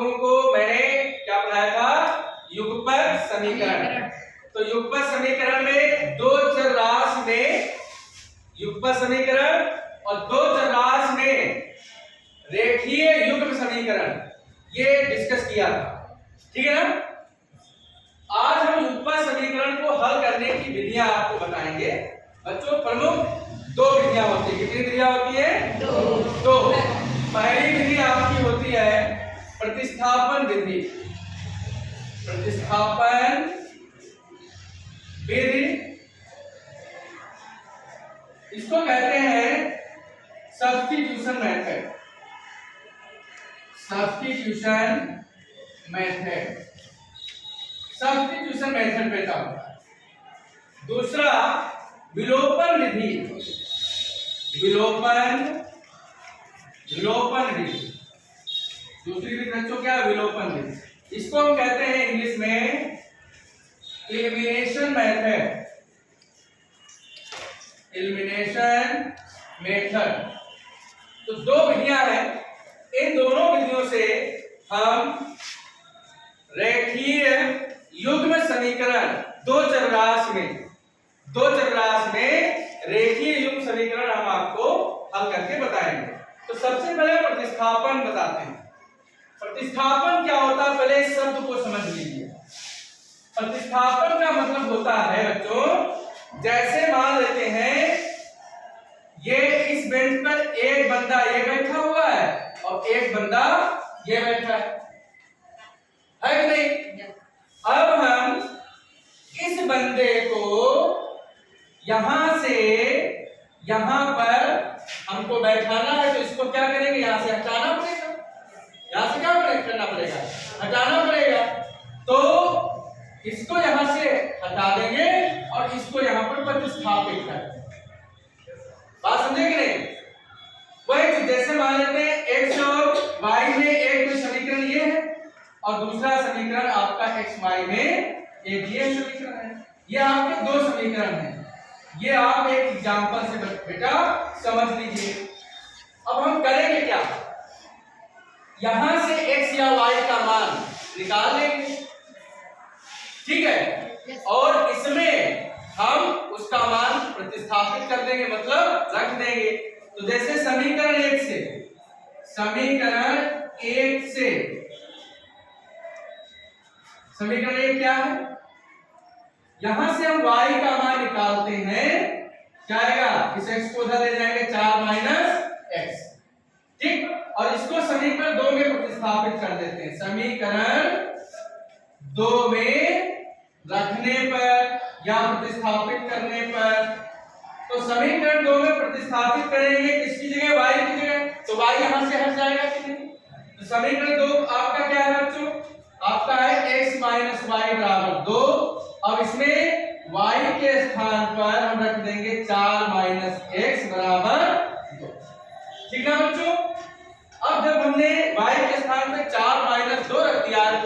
लोगों को मैंने क्या पढ़ाया था, युगपत समीकरण। तो युगपत समीकरण में दो चरराशि में युगपत समीकरण और दो चरराशि में रेखीय युग्म समीकरण ये डिस्कस किया था, ठीक है ना। आज हम युगपत समीकरण को हल करने की विधियां आपको बताएंगे। बच्चों प्रमुख दो विधियां होती है। कितनी विधियां होती है? दो। पहली विधि आपकी होती है प्रतिस्थापन विधि। प्रतिस्थापन विधि इसको कहते हैं substitution method. Substitution method, substitution method बेटा होता है। दूसरा विलोपन विधि। विलोपन विधि दूसरी विधि बच्चों क्या? विलोपन विधि। इसको हम कहते हैं इंग्लिश में एलिमिनेशन मेथड। Elimination method. तो दो विधियां हैं। इन दोनों विधियों से हम रेखीय युग्म समीकरण दो चरराशि में रेखीय युग्म समीकरण हम आपको हल करके बताएंगे। तो सबसे पहले प्रतिस्थापन बताते हैं। प्रतिस्थापन क्या होता है, पहले इस शब्द को समझ लीजिए। प्रतिस्थापन का मतलब होता है बच्चों, जैसे मान लेते हैं ये इस बेंच पर एक बंदा ये बैठा हुआ है और एक बंदा ये बैठा है कि नहीं? अब हम इस बंदे को यहां से यहां पर हमको बैठाना है, तो इसको क्या करेंगे? यहां से हटाना पड़ेगा। यहां से क्या करना पड़ेगा? हटाना पड़ेगा। तो इसको यहां से हटा देंगे और इसको यहां पर प्रतिस्थापित कर देंगे। बात समझे कि नहीं? वही जैसे मान लेते हैं x और y में एक कोई समीकरण ये है और दूसरा समीकरण आपका x y में एक ये समीकरण है। ये आपके दो समीकरण हैं। ये आप एक एग्जांपल से बेटा समझ लीजिए। अब हम करेंगे क्या, यहां से x या y का मान निकाल लेंगे, ठीक है, और इसमें हम उसका मान प्रतिस्थापित कर देंगे, मतलब रख देंगे। तो जैसे समीकरण एक समीकरण एक क्या है, यहां से हम y का मान निकालते हैं, क्या आएगा? इस x को उधर ले जाएंगे 4 माइनस x, ठीक। और इसको समीकरण 2 में प्रतिस्थापित कर देते हैं। समीकरण 2 में रखने पर या प्रतिस्थापित करने पर, तो समीकरण 2 में प्रतिस्थापित करेंगे किसकी जगह? y की जगह। तो y यहां से हट जाएगा कि नहीं? तो समीकरण 2 आपका क्या है बच्चों? आपका है x माइनस वाई बराबर 2। अब इसमें y के स्थान पर हम रख देंगे 4 माइनस x बराबर 2, ठीक है बच्चों। अब जब हमने y के स्थान पे 4 माइनस 2 रख दिया है,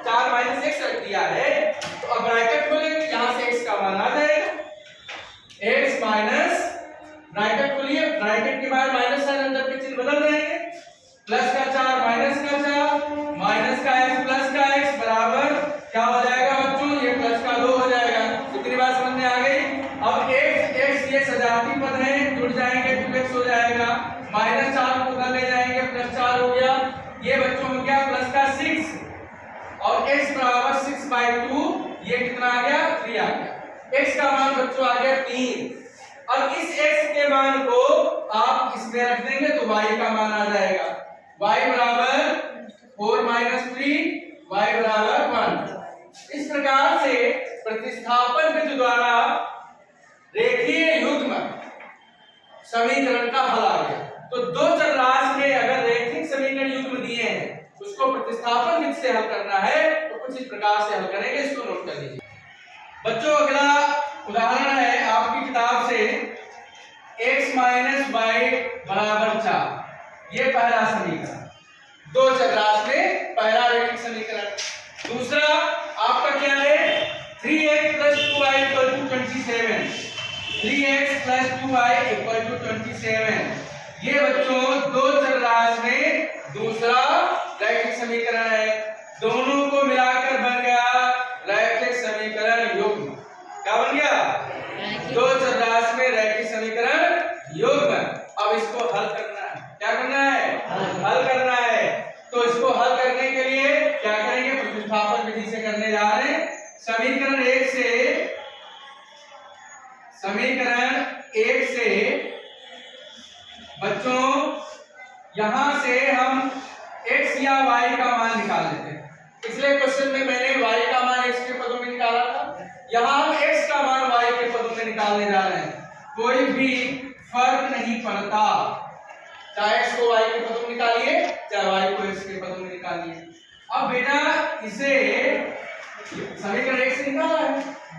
4 माइनस x रख दिया है, तो अब ब्रैकेट खोलेंगे, यहां से x का मान आ जाएगा। x माइनस ब्रैकेट खोलिए, ब्रैकेट के बाद माइनस साइन अंदर के चिन्ह बदल जाएंगे। प्लस का 4 माइनस का 4 माइनस का x प्लस का x बराबर क्या हो जाएगा बच्चों? ये प्लस का 2 हो जाएगा। कितनी बात समझ में आ गई? अब x ये सजाती पद है, जुड़ जाएंगे 2x हो जाएगा। माइनस 4 को उधर ले जाएंगे, प्लस 4 हो गया। ये बच्चों हो गया प्लस का 6 और x बराबर 6/2, ये कितना आ गया? 3 आ गया। x का मान बच्चों आ गया 3। अब इस x के मान को आप इसमें रख देंगे तो y का मान आ जाएगा। y बराबर 4 माइनस 3, y बराबर 1। इस प्रकार से प्रतिस्थापन विधि द्वारा रेखीय युग्म समीकरण का हल आ गया। तो दो चरराशि में अगर रेखिक समीकरण युग्म दिए हैं, उसको प्रतिस्थापन विधि से हल करना है तो कुछ इस प्रकार से हल करेंगे, इसको नोट कर लीजिए बच्चों। अगला उदाहरण है आपकी किताब से x माइनस वाई बराबर 4। ये पहला समीकरण दो चरराशि में पहला रेखिक समीकरण। दूसरा आपका क्या है? 3x plus 2y equal to 27। 3x plus 2y equal to 27। ये बच्चों दो चरराशि में दूसरा रैखिक समीकरण है, दोनों को मिलाकर बन गया रैखिक समीकरण युग्म। क्या बन गया? दो चरराशि में रैखिक समीकरण युग्म। अब इसको हल करना है। क्या करना है? हल करना है। तो इसको हल करने के लिए क्या करेंगे? प्रतिस्थापन विधि से करने जा रहे हैं। समीकरण एक से बच्चों यहां से हम x या y का मान निकाल लेते हैं। पिछले क्वेश्चन में मैंने y का मान x के पदों में निकाला था, यहां हम x का मान y के पदों में निकालने जा रहे हैं। कोई भी फर्क नहीं पड़ता, चाहे x को y के पदों में निकालिए, चाहे y को x के पदों में निकालिए। अब बेटा इसे समीकरण एक से निकाला है,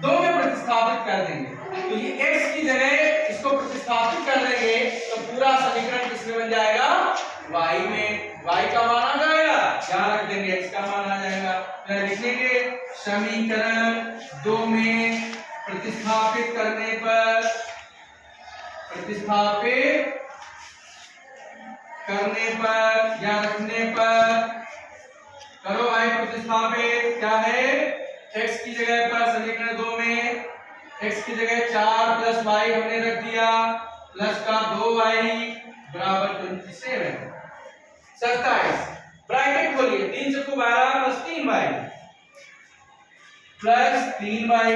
दो में प्रतिस्थापित कर देंगे। तो ये x की जगह इसको प्रतिस्थापित कर देंगे तो पूरा समीकरण किसमें बन जाएगा? y में। y का मान आ जाएगा, यहां रख देंगे x का मान आ जाएगा। तो लिखेंगे समीकरण 2 में प्रतिस्थापित करने पर या रखने पर करो भाई प्रतिस्थापित। क्या है? x की जगह पर समीकरण 2 में x की जगह 4 प्लस y हमने रख दिया, प्लस का 2y बराबर 27। ब्रैकेट खोलिए, 3 चौको 12 plus 3y plus 3y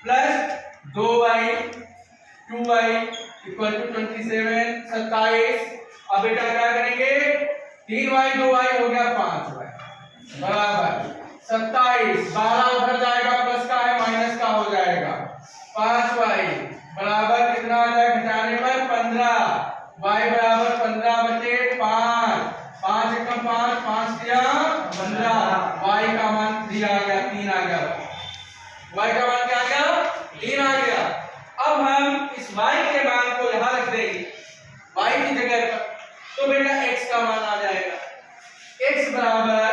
plus 2y 2y equal to 27 27। अब बेटा क्या करेंगे? 3y 2y हो गया 5y बराबर 27। 12 उधर जाएगा, प्लस का है माइनस का हो जाएगा। 5y बराबर कितना आ जाएगा? घटाने पर 15। y बराबर 15/5। 5 एकम 5, 5 दिया 15। y का मान 3 आ गया, 3 आ गया। y का मान क्या आ गया? 3 आ गया। अब हम इस y के मान को यहां रख देंगे y की जगह पर, तो बेटा x का मान आ जाएगा। x बराबर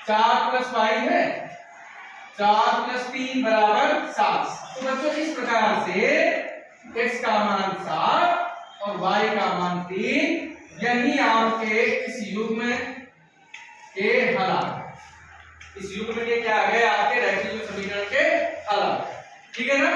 4 प्लस y है, 4 प्लस 3 बराबर 7। तो बच्चों इस प्रकार से x का मान 7 और y का मान 3, यही आपके इस युग्म के हल आ गए। इस युग्म के क्या आ गए? आपके रैखिक समीकरण के हल आ गए। ठीक है ना?